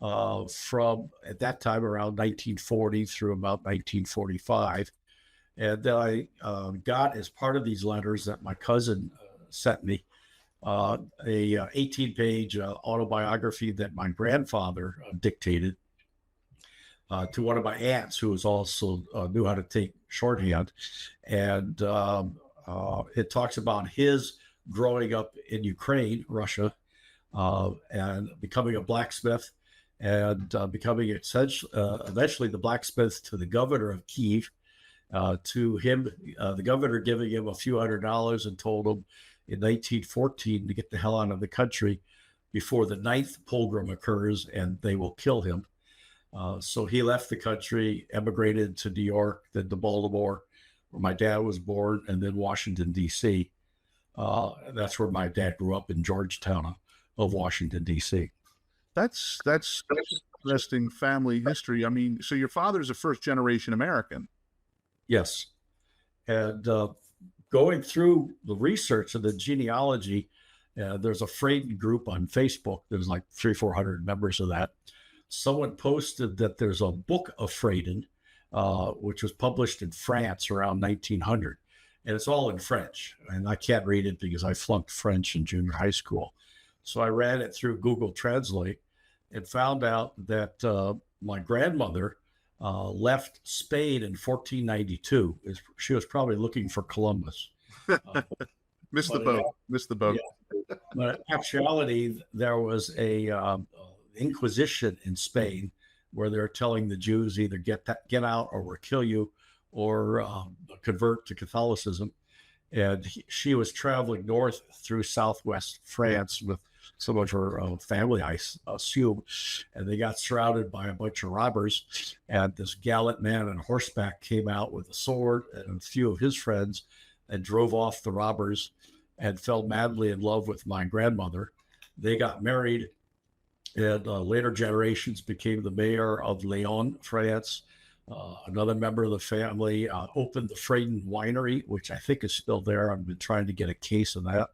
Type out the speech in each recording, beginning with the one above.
from at that time around 1940 through about 1945. And then I got, as part of these letters that my cousin sent me, a 18-page autobiography that my grandfather dictated to one of my aunts, who was also knew how to take shorthand. And it talks about his growing up in Ukraine, Russia, and becoming a blacksmith, and becoming eventually the blacksmith to the governor of Kyiv. To him, the governor giving him a few $100s and told him in 1914 to get the hell out of the country before the 9th pogrom occurs and they will kill him. So he left the country, emigrated to New York, then to Baltimore, where my dad was born, and then Washington, D.C. That's where my dad grew up, in Georgetown of Washington, D.C. That's interesting family history. I mean, so your father's a first generation American. Yes. And going through the research of the genealogy, there's a Fradin group on Facebook. There's like 300-400 members of that. Someone posted that there's a book of Fradin, which was published in France around 1900. And it's all in French. And I can't read it because I flunked French in junior high school. So I ran it through Google Translate and found out that my grandmother left Spain in 1492. She was probably looking for Columbus. Missed the boat. Yeah. But in actuality, there was a Inquisition in Spain where they're telling the Jews either get out or we'll kill you, or convert to Catholicism. And she was traveling north through southwest France with some of her family, I assume, and they got surrounded by a bunch of robbers. And this gallant man on horseback came out with a sword and a few of his friends and drove off the robbers and fell madly in love with my grandmother. They got married, and later generations became the mayor of Lyon, France. Another member of the family opened the Fradin winery, which I think is still there. I've been trying to get a case of that.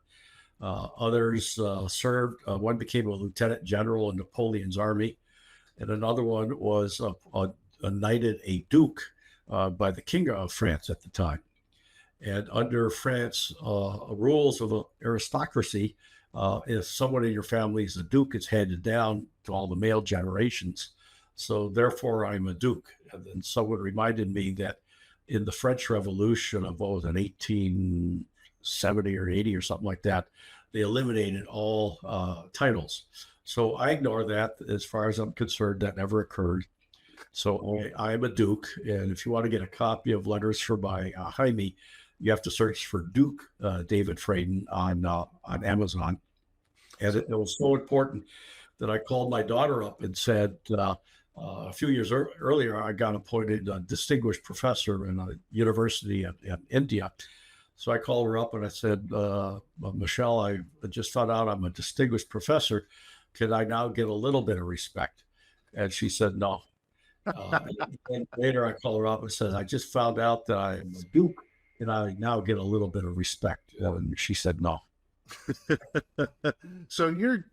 Others served. One became a lieutenant general in Napoleon's army, and another one was knighted a duke by the king of France at the time. And under France rules of aristocracy, if someone in your family is a duke, it's handed down to all the male generations. So therefore, I'm a duke. And then someone reminded me that in the French Revolution of, what was it, 1870 or 80 or something like that, they eliminated all titles. So I ignore that. As far as I'm concerned, that never occurred. So I'm a duke. And if you want to get a copy of Letters from my Jaime, you have to search for Duke David Fradin on Amazon. And it was so important that I called my daughter up and said, a few years earlier, I got appointed a distinguished professor in a university in India. So I called her up and I said, Michelle, I just found out I'm a distinguished professor. Can I now get a little bit of respect? And she said, no. And later I called her up and said, I just found out that I'm a duke and I now get a little bit of respect. And she said, no. So your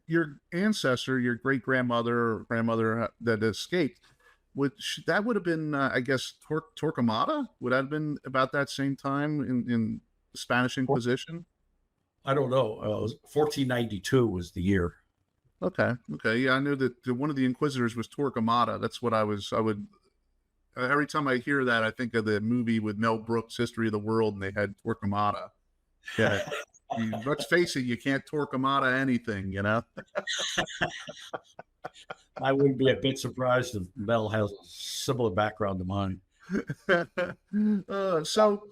ancestor, your great grandmother or grandmother that escaped, that would have been, I guess, Torquemada? Would that have been about that same time in the Spanish Inquisition? I don't know. 1492 was the year. Okay. Yeah, I knew that one of the inquisitors was Torquemada. That's what I would. Every time I hear that, I think of the movie with Mel Brooks, History of the World, and they had Torquemada. Yeah. Let's face it, you can't Torquemada anything, you know? I wouldn't be a bit surprised if Mel has a similar background to mine. So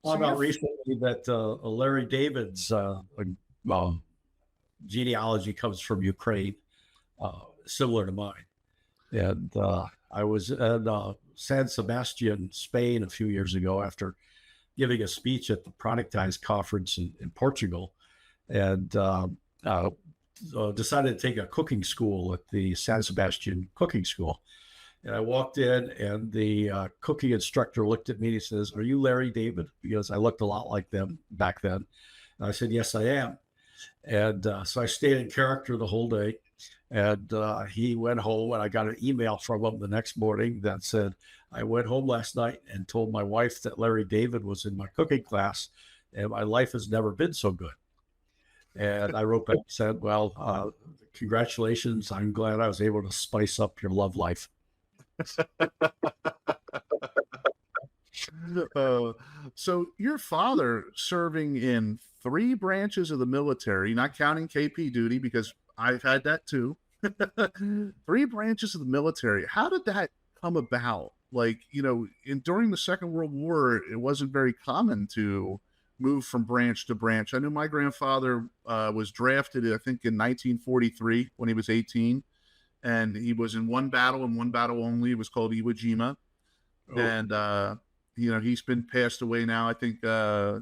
found out recently that Larry David's genealogy comes from Ukraine, similar to mine. And I was in San Sebastian, Spain, a few years ago after giving a speech at the Productize conference in Portugal, and decided to take a cooking school at the San Sebastian cooking school. And I walked in and the cooking instructor looked at me and he says, "Are you Larry David?" Because I looked a lot like them back then. And I said, "Yes, I am." And so I stayed in character the whole day. And he went home, and I got an email from him the next morning that said, I went home last night and told my wife that Larry David was in my cooking class, and my life has never been so good. And I wrote back and said, well, congratulations. I'm glad I was able to spice up your love life. Uh, so your father serving in 3 branches of the military, not counting KP duty, because I've had that too. 3 branches of the military. How did that come about? Like, during the Second World War, it wasn't very common to move from branch to branch. I knew my grandfather was drafted, I think, in 1943 when he was 18, and he was in one battle and one battle only. It was called Iwo Jima. Oh. And he's been passed away now. I think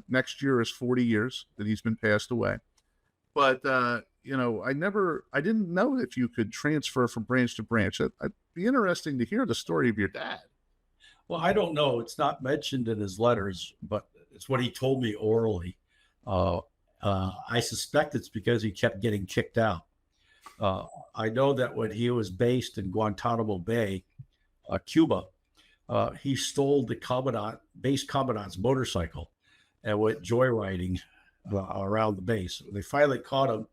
next year is 40 years that he's been passed away. But I didn't know if you could transfer from branch to branch. It'd be interesting to hear the story of your dad. Well, I don't know. It's not mentioned in his letters, but it's what he told me orally. I suspect it's because he kept getting kicked out. I know that when he was based in Guantanamo Bay, Cuba, he stole the base commandant's motorcycle and went joyriding around the base. They finally caught him.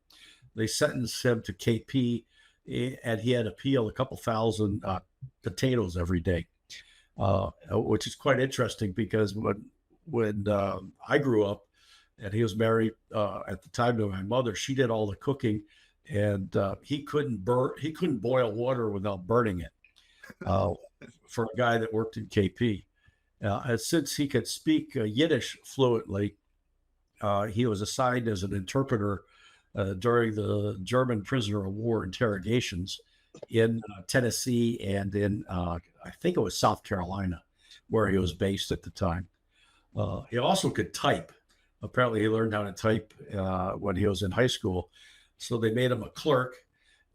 They sentenced him to KP, and he had to peel a couple thousand potatoes every day, which is quite interesting because when I grew up and he was married at the time to my mother, she did all the cooking, and he couldn't boil water without burning it. For a guy that worked in KP. And since he could speak Yiddish fluently, he was assigned as an interpreter during the German prisoner of war interrogations in Tennessee and in, I think it was South Carolina, where he was based at the time. He also could type. Apparently he learned how to type when he was in high school. So they made him a clerk.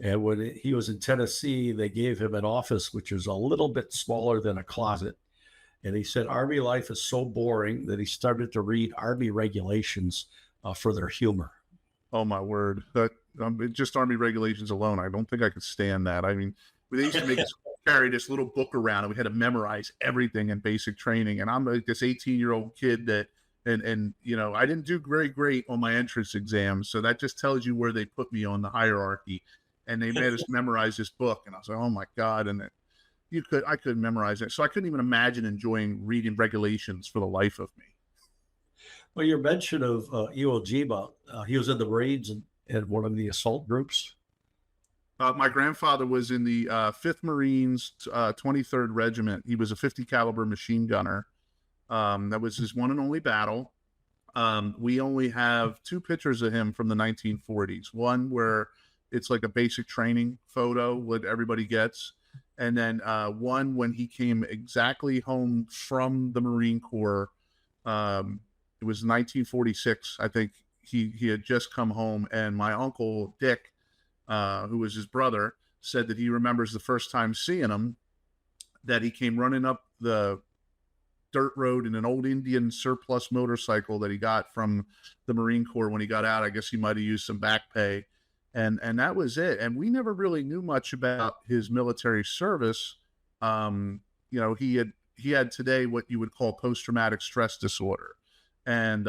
And when he was in Tennessee, they gave him an office, which is a little bit smaller than a closet. And he said Army life is so boring that he started to read Army regulations for their humor. Oh, my word. Just Army regulations alone, I don't think I could stand that. I mean, they used to make us carry this little book around, and we had to memorize everything in basic training. And I'm like this 18-year-old kid that, and I didn't do very great on my entrance exams. So that just tells you where they put me on the hierarchy. And they made us memorize this book, and I was like, "Oh my God!" And I couldn't memorize it, so I couldn't even imagine enjoying reading regulations for the life of me. Well, your mention of Iwo Jima, he was in the Marines and one of the assault groups. My grandfather was in the 5th Marines, 23rd Regiment. He was a 50 caliber machine gunner. That was his one and only battle. We only have 2 pictures of him from the 1940s. One where it's like a basic training photo, what everybody gets. And then one when he came exactly home from the Marine Corps. It was 1946. I think he had just come home, and my uncle Dick, who was his brother, said that he remembers the first time seeing him, that he came running up the dirt road in an old Indian surplus motorcycle that he got from the Marine Corps when he got out. I guess he might have used some back pay. And that was it. And we never really knew much about his military service. He had today what you would call post-traumatic stress disorder. And,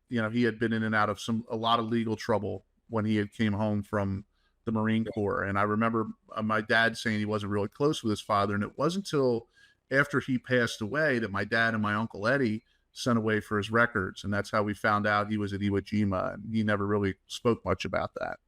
he had been in and out of a lot of legal trouble when he had came home from the Marine Corps. And I remember my dad saying he wasn't really close with his father. And it wasn't until after he passed away that my dad and my Uncle Eddie sent away for his records. And that's how we found out he was at Iwo Jima. And he never really spoke much about that.